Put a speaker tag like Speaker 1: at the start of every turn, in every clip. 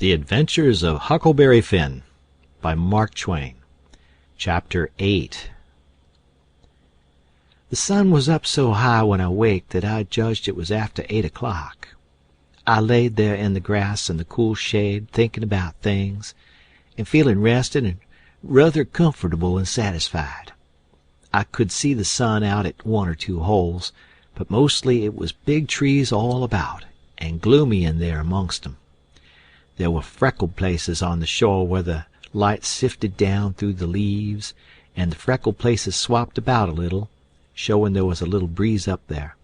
Speaker 1: The Adventures of Huckleberry Finn by Mark Twain. Chapter 8. The sun was up so high when I waked that I judged it was after 8 o'clock. I laid there in the grass in the cool shade, thinking about things, and feeling rested and rather comfortable and satisfied. I could see the sun out at one or two holes, but mostly it was big trees all about, and gloomy in there amongst 'em. There were freckled places on the shore where the light sifted down through the leaves, and the freckled places swapped about a little, showing there was a little breeze up there.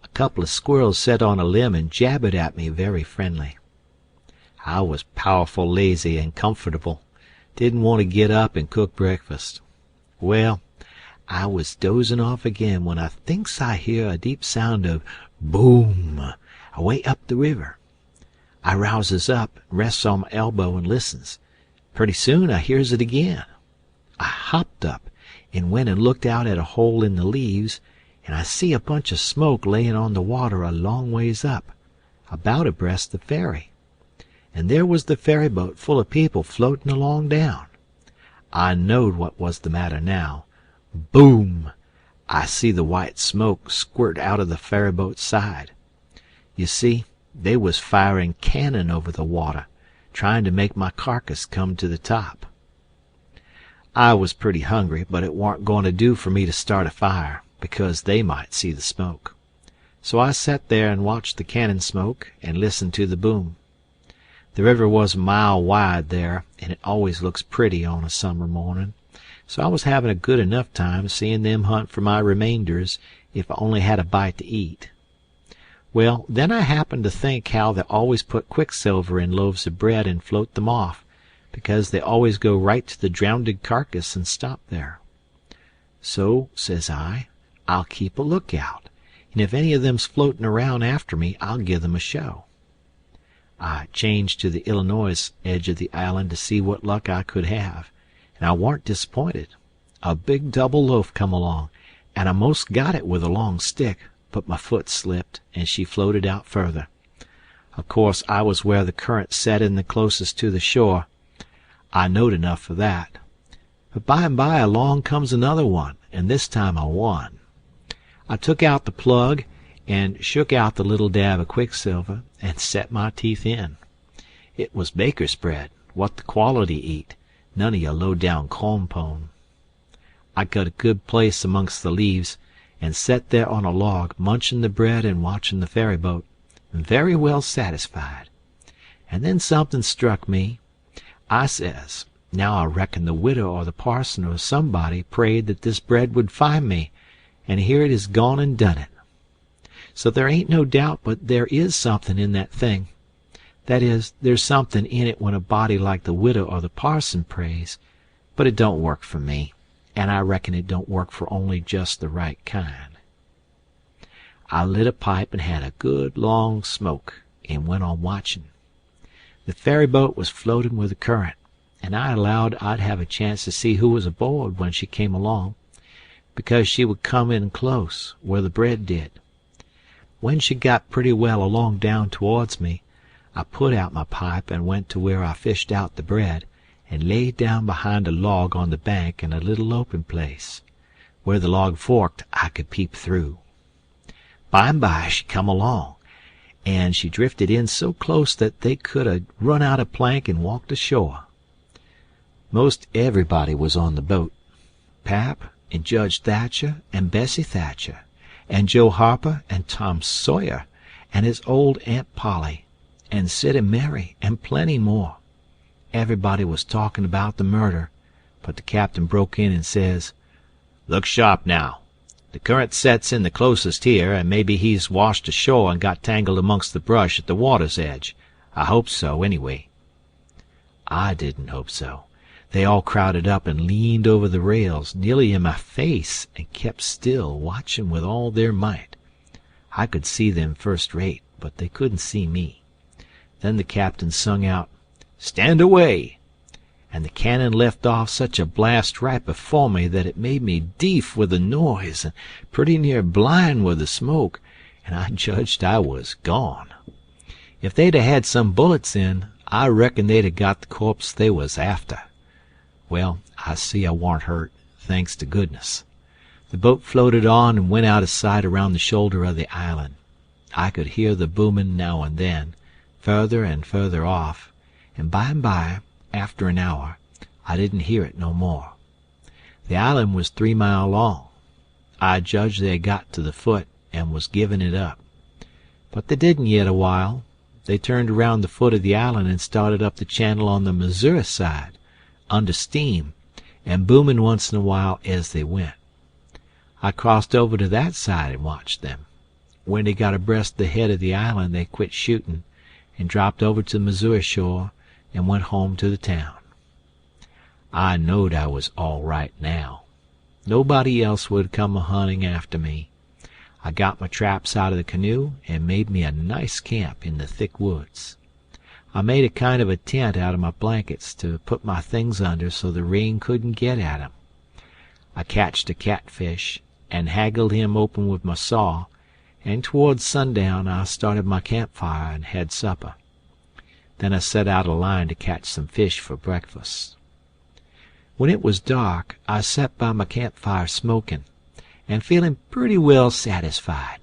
Speaker 1: A couple of squirrels set on a limb and jabbered at me very friendly. I was powerful lazy and comfortable, didn't want to get up and cook breakfast. Well, I was dozing off again when I thinks I hear a deep sound of boom away up the river. I rouses up, rests on my elbow, and listens. Pretty soon I hears it again. I hopped up and went and looked out at a hole in the leaves, and I see a bunch of smoke laying on the water a long ways up, about abreast the ferry. And there was the ferry boat full of people floating along down. I knowed what was the matter now. Boom! I see the white smoke squirt out of the ferry boat's side. You see, they was firing cannon over the water, trying to make my carcass come to the top. I was pretty hungry, but it warn't going to do for me to start a fire, because they might see the smoke. So I sat there and watched the cannon smoke and listened to the boom. The river was a mile wide there, and it always looks pretty on a summer morning, so I was having a good enough time seeing them hunt for my remainders if I only had a bite to eat. Well, then I happened to think how they always put quicksilver in loaves of bread and float them off, because they always go right to the drownded carcass and stop there. So, says I, I'll keep a lookout, and if any of them's floating around after me, I'll give them a show. I changed to the Illinois edge of the island to see what luck I could have, and I warn't disappointed. A big double loaf come along, and I most got it with a long stick, but my foot slipped, and she floated out further. Of course, I was where the current set in the closest to the shore. I knowed enough for that. But by and by along comes another one, and this time I won. I took out the plug and shook out the little dab of quicksilver and set my teeth in. It was baker's bread, what the quality eat, none of your low-down corn pone. I got a good place amongst the leaves, and set there on a log, munching the bread and watching the ferry boat, very well satisfied. And then something struck me. I says, now I reckon the widow or the parson or somebody prayed that this bread would find me, and here it is gone and done it. So there ain't no doubt but there is something in that thing. That is, there's something in it when a body like the widow or the parson prays, but it don't work for me. And I reckon it don't work for only just the right kind. I lit a pipe and had a good long smoke, and went on watching. The ferry boat was floating with the current, and I allowed I'd have a chance to see who was aboard when she came along, because she would come in close, where the bread did. When she got pretty well along down towards me, I put out my pipe and went to where I fished out the bread, and laid down behind a log on the bank in a little open place. Where the log forked, I could peep through. By and by she come along, and she drifted in so close that they could have run out a plank and walked ashore. Most everybody was on the boat. Pap and Judge Thatcher and Bessie Thatcher and Joe Harper and Tom Sawyer and his old Aunt Polly and Sid and Mary and plenty more. Everybody was talking about the murder, but the captain broke in and says, "Look sharp now. The current sets in the closest here, and maybe he's washed ashore and got tangled amongst the brush at the water's edge. I hope so, anyway." I didn't hope so. They all crowded up and leaned over the rails, nearly in my face, and kept still, watching with all their might. I could see them first rate, but they couldn't see me. Then the captain sung out, "Stand away!" and the cannon left off such a blast right before me that it made me deaf with the noise and pretty near blind with the smoke, and I judged I was gone. If they'd 'a' had some bullets in, I reckon they'd have got the corpse they was after. Well, I see I warn't hurt, thanks to goodness. The boat floated on and went out of sight around the shoulder of the island. I could hear the booming now and then, further and further off, and by, after an hour, I didn't hear it no more. The island was 3 mile long. I judged they had got to the foot and was giving it up. But they didn't yet a while. They turned around the foot of the island and started up the channel on the Missouri side, under steam, and booming once in a while as they went. I crossed over to that side and watched them. When they got abreast the head of the island, they quit shooting and dropped over to the Missouri shore and went home to the town. I knowed I was all right now. Nobody else would come a-hunting after me. I got my traps out of the canoe and made me a nice camp in the thick woods. I made a kind of a tent out of my blankets to put my things under so the rain couldn't get at 'em. I catched a catfish and haggled him open with my saw, and towards sundown I started my campfire and had supper. Then I set out a line to catch some fish for breakfast. When it was dark, I sat by my campfire smoking, and feeling pretty well satisfied.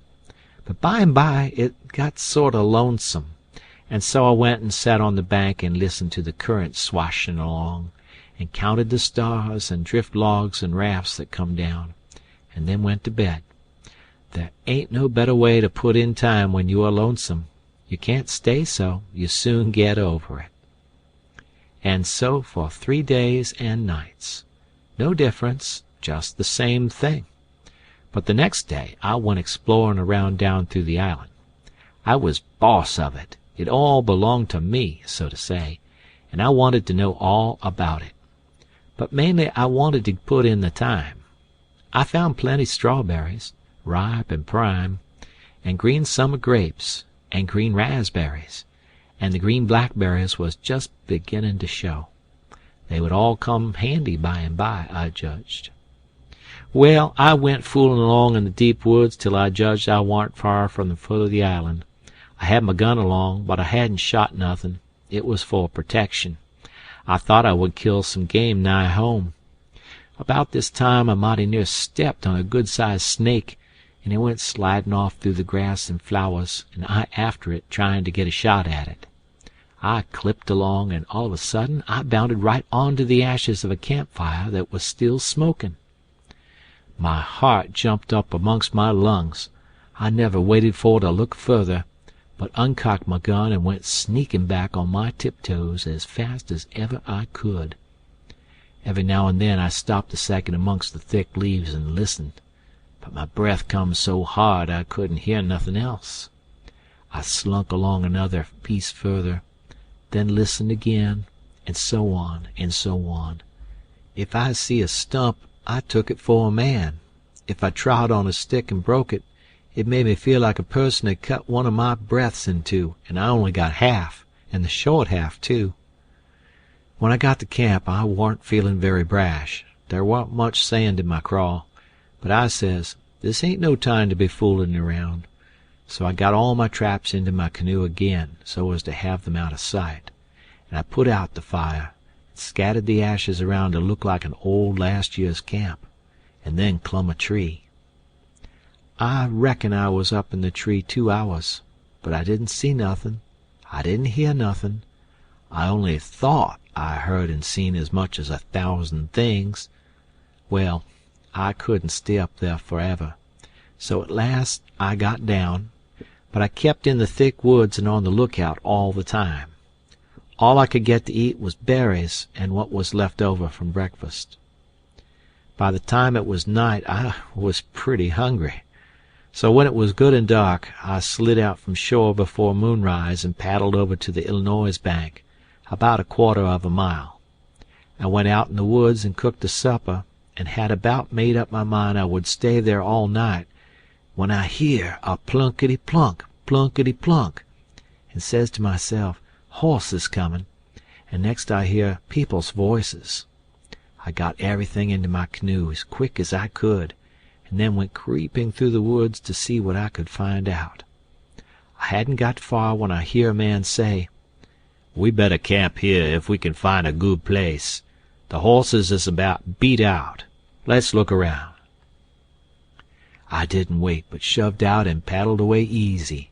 Speaker 1: But by and by it got sort of lonesome, and so I went and sat on the bank and listened to the current swashing along, and counted the stars and drift logs and rafts that come down, and then went to bed. There ain't no better way to put in time when you are lonesome. You can't stay so. You soon get over it. And so for 3 days and nights. No difference, just the same thing. But the next day I went exploring around down through the island. I was boss of it. It all belonged to me, so to say, and I wanted to know all about it. But mainly I wanted to put in the time. I found plenty strawberries, ripe and prime, and green summer grapes, and green raspberries, and the green blackberries was just beginning to show. They would all come handy by and by, I judged. Well, I went fooling along in the deep woods till I judged I warn't far from the foot of the island. I had my gun along, but I hadn't shot nothing. It was for protection. I thought I would kill some game nigh home. About this time I mighty near stepped on a good-sized snake, and it went sliding off through the grass and flowers, and I after it, trying to get a shot at it. I clipped along, and all of a sudden I bounded right onto the ashes of a campfire that was still smoking. My heart jumped up amongst my lungs. I never waited for to look further, but uncocked my gun and went sneaking back on my tiptoes as fast as ever I could. Every now and then I stopped a second amongst the thick leaves and listened, but my breath come so hard I couldn't hear nothing else. I slunk along another piece further, then listened again, and so on and so on. If I see a stump, I took it for a man. If I trod on a stick and broke it, it made me feel like a person had cut one of my breaths in two, and I only got half, and the short half, too. When I got to camp, I warn't feeling very brash. There warn't much sand in my craw, but I says, this ain't no time to be fooling around. So I got all my traps into my canoe again, so as to have them out of sight, and I put out the fire, and scattered the ashes around to look like an old last year's camp, and then clumb a tree. I reckon I was up in the tree 2 hours, but I didn't see nothing. I didn't hear nothing. I only thought I heard and seen as much as 1,000 things. Well, I couldn't stay up there forever, so at last I got down, but I kept in the thick woods and on the lookout all the time. All I could get to eat was berries and what was left over from breakfast. By the time it was night I was pretty hungry, so when it was good and dark I slid out from shore before moonrise and paddled over to the Illinois bank, about 1/4 of a mile. I went out in the woods and cooked a supper, and had about made up my mind I would stay there all night, when I hear a plunkety-plunk, plunkety-plunk, and says to myself, horses coming, and next I hear people's voices. I got everything into my canoe as quick as I could, and then went creeping through the woods to see what I could find out. I hadn't got far when I hear a man say, We better camp here if we can find a good place. The horses is about beat out. Let's look around." I didn't wait, but shoved out and paddled away easy.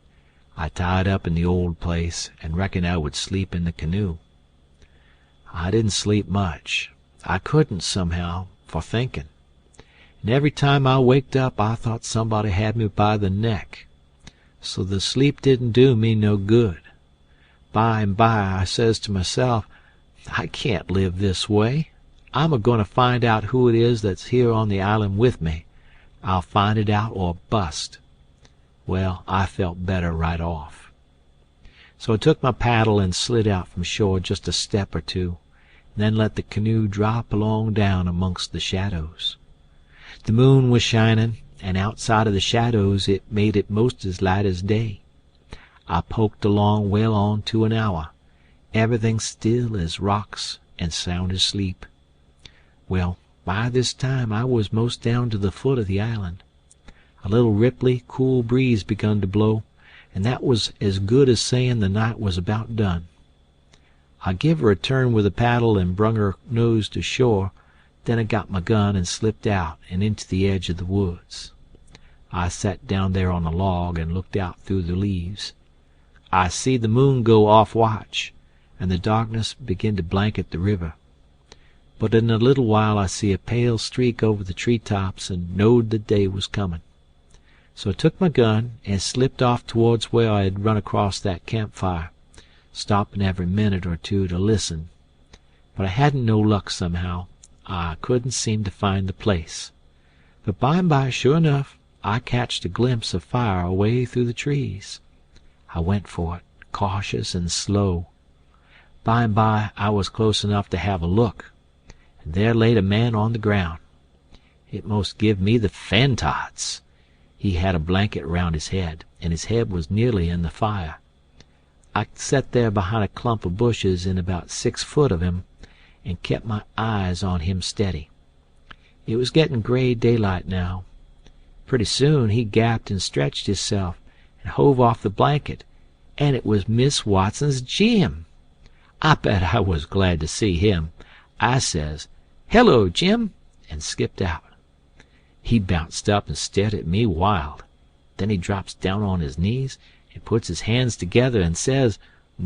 Speaker 1: I tied up in the old place, and reckoned I would sleep in the canoe. I didn't sleep much. I couldn't, somehow, for thinking. And every time I waked up I thought somebody had me by the neck. So the sleep didn't do me no good. By and by I says to myself, I can't live this way. I'm a-going to find out who it is that's here on the island with me. I'll find it out or bust. Well, I felt better right off. So I took my paddle and slid out from shore just a step or two, and then let the canoe drop along down amongst the shadows. The moon was shining, and outside of the shadows it made it most as light as day. I poked along well on to an hour, everything still as rocks and sound asleep. Well, by this time I was most down to the foot of the island. A little ripply, cool breeze begun to blow, and that was as good as saying the night was about done. I give her a turn with the paddle and brung her nose to shore, then I got my gun and slipped out and into the edge of the woods. I sat down there on a log and looked out through the leaves. I see the moon go off watch, and the darkness begin to blanket the river. But in a little while I see a pale streak over the tree-tops and knowed the day was coming. So I took my gun and slipped off towards where I had run across that campfire, stopping every minute or two to listen. But I hadn't no luck somehow. I couldn't seem to find the place. But by and by, sure enough, I catched a glimpse of fire away through the trees. I went for it, cautious and slow. By and by I was close enough to have a look, and there laid a man on the ground. It most give me the fantods. He had a blanket round his head, and his head was nearly in the fire. I sat there behind a clump of bushes in about 6 foot of him, and kept my eyes on him steady. It was getting gray daylight now. Pretty soon he gapped and stretched himself, and hove off the blanket, and it was Miss Watson's Jim. I bet I was glad to see him. I says, "Hello, Jim," and skipped out. He bounced up and stared at me wild. Then he drops down on his knees and puts his hands together and says,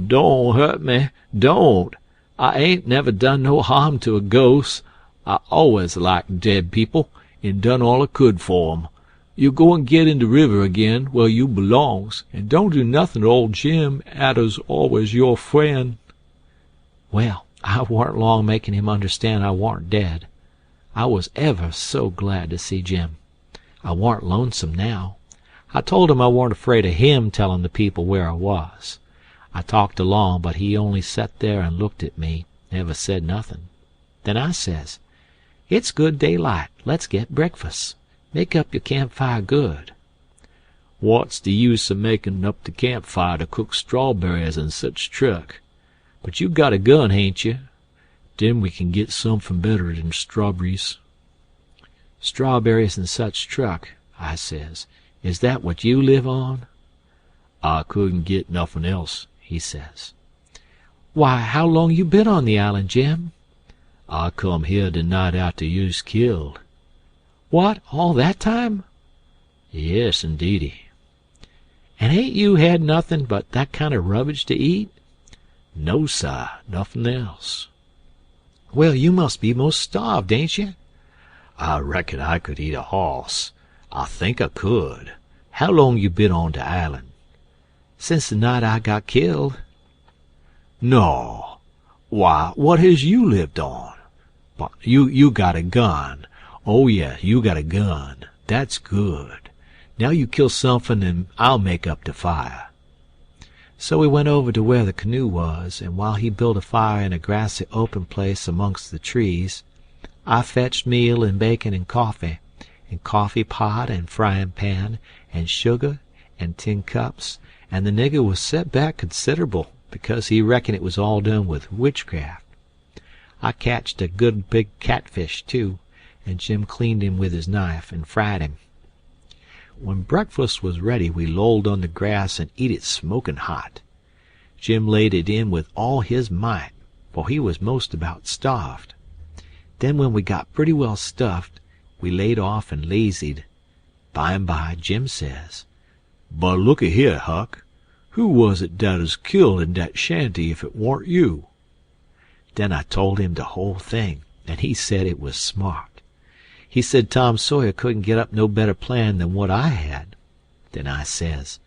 Speaker 1: "Don't hurt me, don't. I ain't never done no harm to a ghost. I always liked dead people, and done all I could for 'em. You go and get in the river again where you belongs, and don't do nothing to old Jim, atter's always your friend." Well, I warn't long making him understand I warn't dead. I was ever so glad to see Jim. I warn't lonesome now. I told him I warn't afraid of him telling the people where I was. I talked along, but he only sat there and looked at me, never said nothing. Then I says, "It's good daylight. Let's get breakfast. Make up your campfire good." "What's the use of making up the campfire to cook strawberries and such truck? But you got a gun, hain't you? Then we can get something better than strawberries." "Strawberries and such truck," I says. "Is that what you live on?" "I couldn't get nothing else," he says. "Why, how long you been on the island, Jim?" "I come here the night after you's killed." "What, all that time?" "Yes, indeedy." "And ain't you had nothing but that kind of rubbish to eat?" "No, sir, nothing else." "Well, you must be most starved, ain't you?" "I reckon I could eat a hoss. I think I could. How long you been on the island?" "Since the night I got killed." "No. Why, what has you lived on? But you got a gun. Oh, yeah, you got a gun. That's good. Now you kill something and I'll make up the fire." So we went over to where the canoe was, and while he built a fire in a grassy open place amongst the trees, I fetched meal and bacon and coffee pot and frying pan, and sugar and tin cups, and the nigger was set back considerable, because he reckoned it was all done with witchcraft. I catched a good big catfish, too, and Jim cleaned him with his knife and fried him. When breakfast was ready we lolled on the grass and eat it smoking hot. Jim laid it in with all his might, for he was most about starved. Then when we got pretty well stuffed, we laid off and lazied. By and by Jim says, "But looky here, Huck, who was it that was killed in that shanty if it warn't you?" Then I told him the whole thing, and he said it was smart. He said Tom Sawyer couldn't get up no better plan than what I had. Then I says,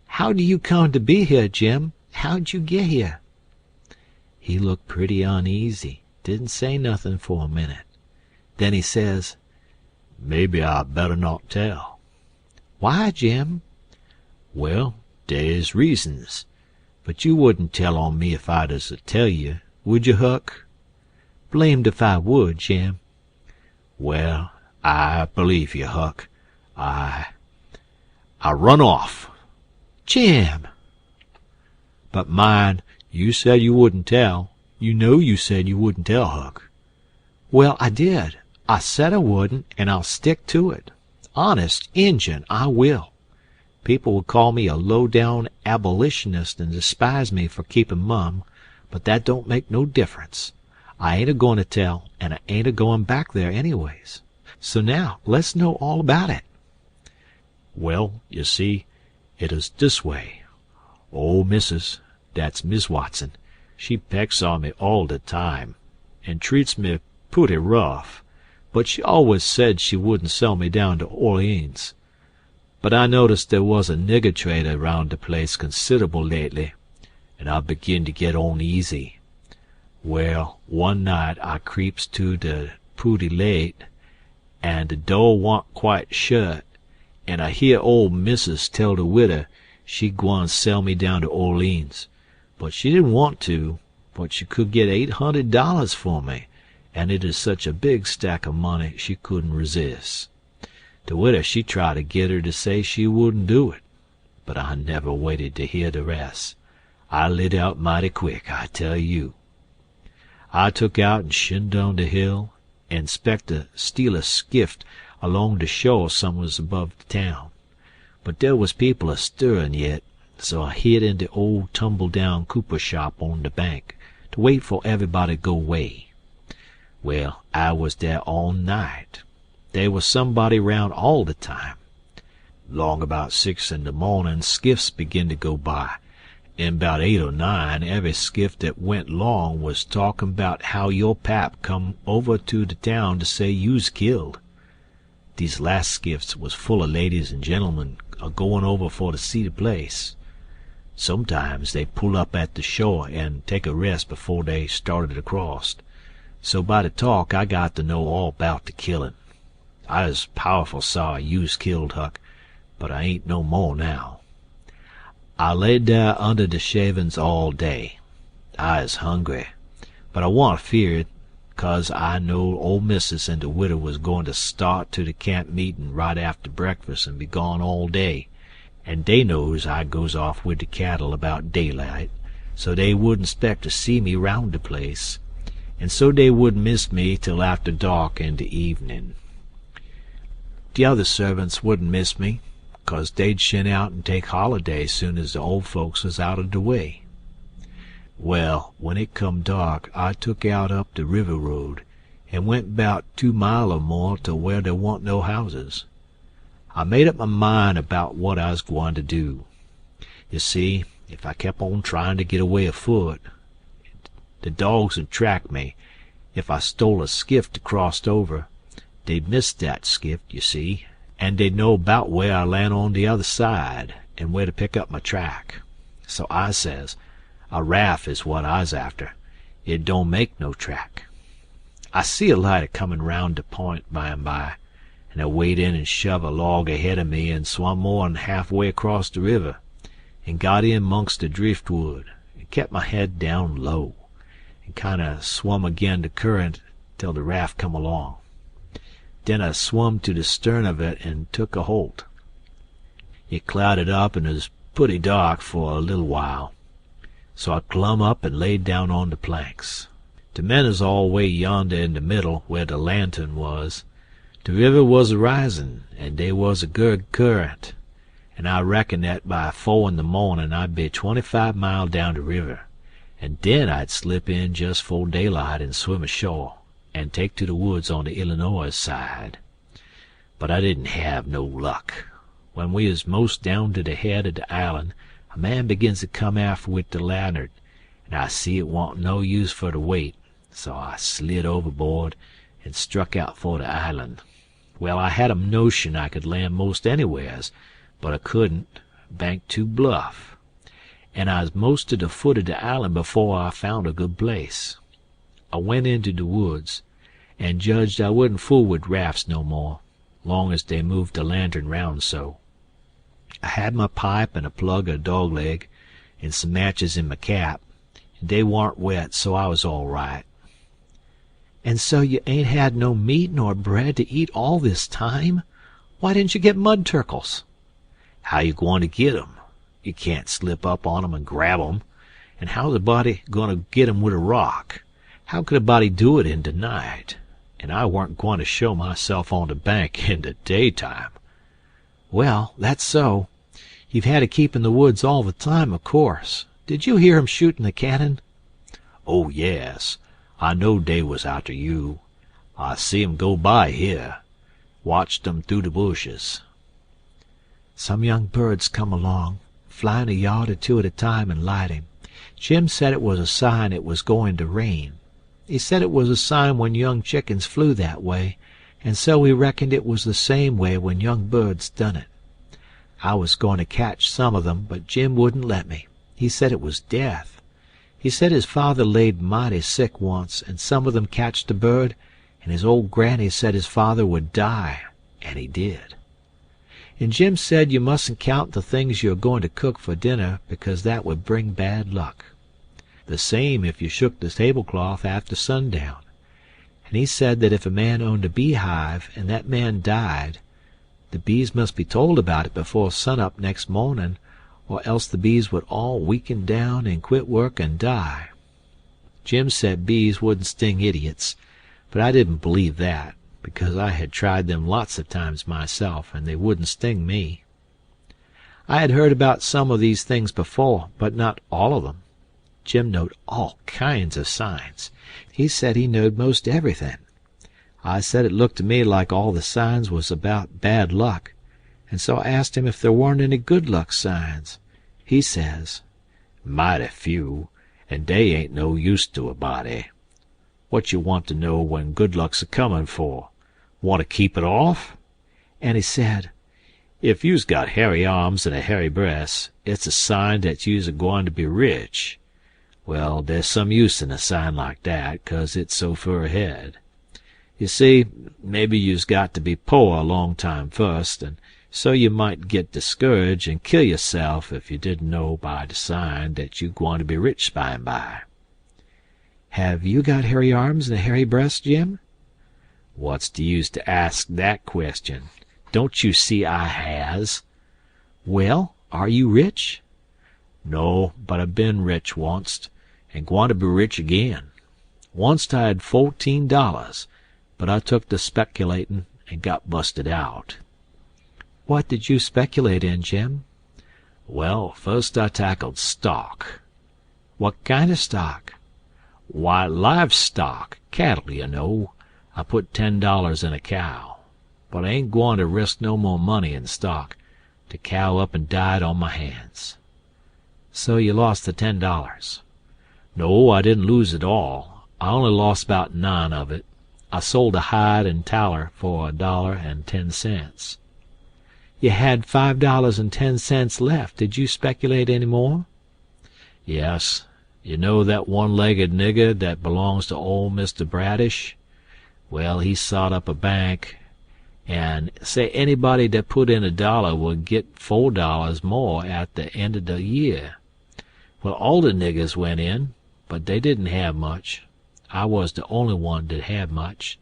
Speaker 1: "How do you come to be here, Jim? How'd you get here?" He looked pretty uneasy, didn't say nothing for a minute. Then he says, "Maybe I better not tell." "Why, Jim?" "Well, there's reasons. But you wouldn't tell on me if I'd as tell you, would you, Huck?" "Blamed if I would, Jim." "Well, I believe you, Huck. I run off." "Jim!" "But mind, you said you wouldn't tell. You know you said you wouldn't tell, Huck." "Well, I did. I said I wouldn't, and I'll stick to it. Honest, Injun, I will. People would call me a low-down abolitionist and despise me for keeping mum, but that don't make no difference. I ain't a-goin' to tell, and I ain't a-goin' back there anyways. So now, let's know all about it." "Well, you see, it is this way. Old missus, that's Miss Watson, she pecks on me all the time, and treats me pooty rough, but she always said she wouldn't sell me down to Orleans. But I noticed there was a nigger trader round the place considerable lately, and I begin to get uneasy. Well, one night I creeps to the pooty late, and the door wa'n't quite shut, and I hear old missus tell the widder she gwine sell me down to Orleans, but she didn't want to, but she could get $800 for me, and it is such a big stack of money she couldn't resist. The widder she tried to get her to say she wouldn't do it, but I never waited to hear the rest. I lit out mighty quick, I tell you. I took out and shinned down the hill, and 'spect to steal a skiff along the shore somewheres above the town. But there was people a-stirrin' yet, so I hid in the old tumble-down cooper shop on the bank to wait for everybody to go away. Well, I was there all night. There was somebody round all the time. 'Long about 6 in the mornin' skiffs begin to go by, and 'bout 8 or 9 every skiff that went long was talkin' 'bout how your pap come over to the town to say you's killed. These last skiffs was full of ladies and gentlemen a-goin' over for to see the place. Sometimes they pull up at the shore and take a rest before they started across. So by the talk I got to know all 'bout the killin'. I was powerful sorry you's killed, Huck, but I ain't no more now. I laid there under the shavin's all day. I was hungry, but I wa'n't feared, 'cause I knowed old missus and the widder was goin' to start to the camp meetin' right after breakfast and be gone all day, and they knows I goes off with the cattle about daylight, so they wouldn't 'spect to see me round the place, and so they wouldn't miss me till after dark in the evening. The other servants wouldn't miss me, 'cause they'd shin out and take holiday soon as the old folks was out of the way. Well, when it come dark I took out up the river road, and went 'bout 2 mile or more to where there wa'n't no houses. I made up my mind about what I was gwine to do. You see, if I kept on tryin' to get away afoot, the dogs 'd track me. If I stole a skiff to cross over, they'd miss that skiff, you see, and they'd know 'bout where I land on the other side, and where to pick up my track. So I says, a raft is what I's after. It don't make no track. I see a light a-comin' round the point by and by, and I wade in and shove a log ahead of me and swum more'n half-way across the river, and got in 'mongst the driftwood, and kept my head down low, and kind-o' swum agin the current till the raft come along. Then I swum to the stern of it and took a holt. It clouded up and was putty dark for a little while, so I clumb up and laid down on the planks. The men is all way yonder in the middle where the lantern was. The river was a-risin', and they was a good current, and I reckon that by 4 in the morning I'd be 25 mile down the river, and den I'd slip in just 'fore daylight and swim ashore, and take to the woods on the Illinois side. But I didn't have no luck. When we was most down to the head of the island, a man begins to come aft with the lantern, and I see it wa'n't no use for to wait, so I slid overboard and struck out for the island. Well, I had a notion I could land most anywheres, but I couldn't, bank too bluff, and I was most to the foot of the island before I found a good place. I went into the woods, and judged I wouldn't fool with rafts no more, long as they moved the lantern round so. I had my pipe and a plug of dog leg, and some matches in my cap, and they warn't wet, so I was all right. And so you ain't had no meat nor bread to eat all this time? Why didn't you get mud turkles? How you gwine to git 'em? You can't slip up on 'em and grab 'em. And how's a body goin' to git 'em with a rock? How could a body do it in the night? And I warn't gwine to show myself on the bank in the daytime. Well, that's so. You've had to keep in the woods all the time, of course. Did you hear 'em shooting the cannon? Oh, yes. I knowed they was arter you. I see 'em go by here. Watched 'em through the bushes. Some young birds come along, flying a yard or two at a time and lighting. Jim said it was a sign it was going to rain. He said it was a sign when young chickens flew that way, and so he reckoned it was the same way when young birds done it. I was going to catch some of them, but Jim wouldn't let me. He said it was death. He said his father laid mighty sick once, and some of them catched a bird, and his old granny said his father would die, and he did. And Jim said you mustn't count the things you're going to cook for dinner, because that would bring bad luck. The same if you shook the tablecloth after sundown. And he said that if a man owned a beehive and that man died, the bees must be told about it before sunup next morning, or else the bees would all weaken down and quit work and die. Jim said bees wouldn't sting idiots, but I didn't believe that, because I had tried them lots of times myself, and they wouldn't sting me. I had heard about some of these things before, but not all of them. Jim knowed all kinds of signs. He said he knowed most everything. I said it looked to me like all the signs was about bad luck, and so I asked him if there weren't any good luck signs. He says, "Mighty few, and they ain't no use to a body. What you want to know when good luck's a-comin' for? Want to keep it off?" And he said, "If you's got hairy arms and a hairy breast, it's a sign that you's a-gwine to be rich. Well, there's some use in a sign like that, 'cause it's so fur ahead. You see, maybe you's got to be poor a long time first, and so you might get discouraged and kill yourself if you didn't know by the sign that you gwine to be rich by and by." Have you got hairy arms and a hairy breast, Jim? What's the use to ask that question? Don't you see I has? Well, are you rich? No, but I been rich onct, and gwine to be rich again. Onct I had $14, but I took to speculatin' and got busted out. What did you speculate in, Jim? Well, first I tackled stock. What kind of stock? Why, livestock, cattle, you know. I put $10 in a cow. But I ain't gwine to risk no more money in stock. The cow up and died on my hands. So you lost the $10. No, I didn't lose it all. I only lost about 9 of it. I sold a hide and taller for $1.10. You had $5.10 left. Did you speculate any more? Yes. You know that one-legged nigger that belongs to old Mr. Bradish? Well, he sot up a bank, and say anybody that put in $1 would get $4 more at the end of the year. Well, all the niggers went in, but they didn't have much. I was the only one that had much.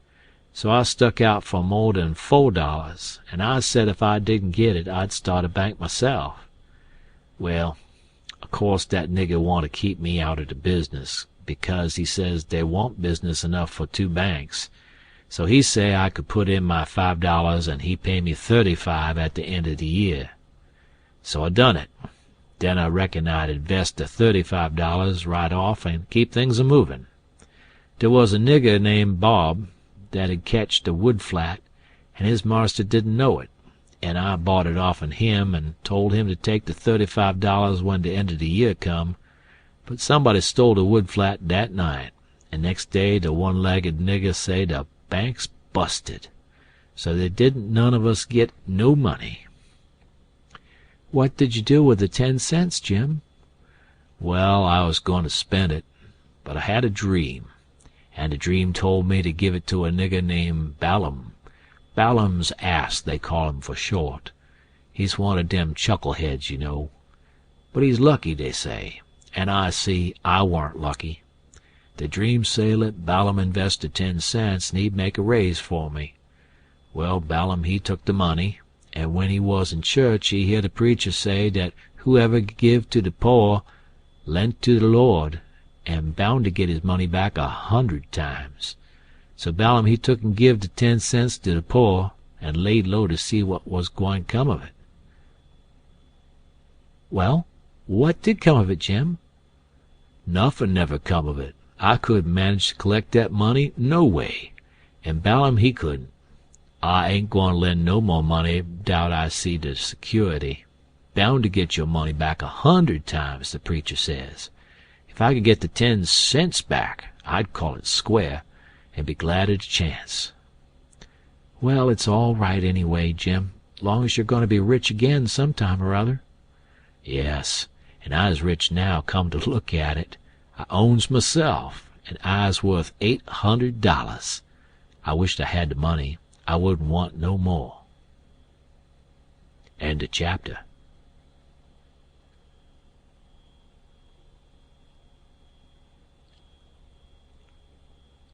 Speaker 1: So I stuck out for more than $4, and I said if I didn't get it, I'd start a bank myself. Well, of course that nigger want to keep me out of the business, because he says there wa'n't business enough for 2 banks. So he say I could put in my $5 and he pay me $35 at the end of the year.
Speaker 2: So I done it. Then I reckoned I'd invest the $35 right off and keep things a-movin'. There was a nigger named Bob that had ketched a wood flat, and his marster didn't know it, and I bought it off'n him and told him to take the $35 when the end of the year come. But somebody stole the wood flat that night, and next day the one-legged nigger say the bank's busted. So they didn't none of us get no money.
Speaker 1: What did you do with the 10 cents, Jim?
Speaker 2: Well, I was going to spend it, but I had a dream, and the dream told me to give it to a nigger named Ballum. Ballum's ass, they call him for short. He's one of dem chuckleheads, you know. But he's lucky, they say, and I see I warn't lucky. The dream say let Ballum invest the 10 cents and he'd make a raise for me. Well, Ballum he took the money, and when he was in church he heard the preacher say that whoever give to the poor lent to the Lord, and bound to get his money back 100 times. So Ballum he took and give the 10 cents to the poor, and laid low to see what was gwine come of it.
Speaker 1: Well, what did come of it, Jim?
Speaker 2: Nothin' never come of it. I couldn't manage to collect that money no way, and Ballum he couldn't. I ain't going to lend no more money doubt I see the security. Bound to get your money back 100 times, the preacher says. If I could get the 10 cents back, I'd call it square, and be glad of the chance.
Speaker 1: Well, it's all right anyway, Jim, long as you're going to be rich again sometime or other.
Speaker 2: Yes, and I's rich now, come to look at it. I owns myself, and I's worth $800. I wished I had the money. I wouldn't want no more. End of chapter.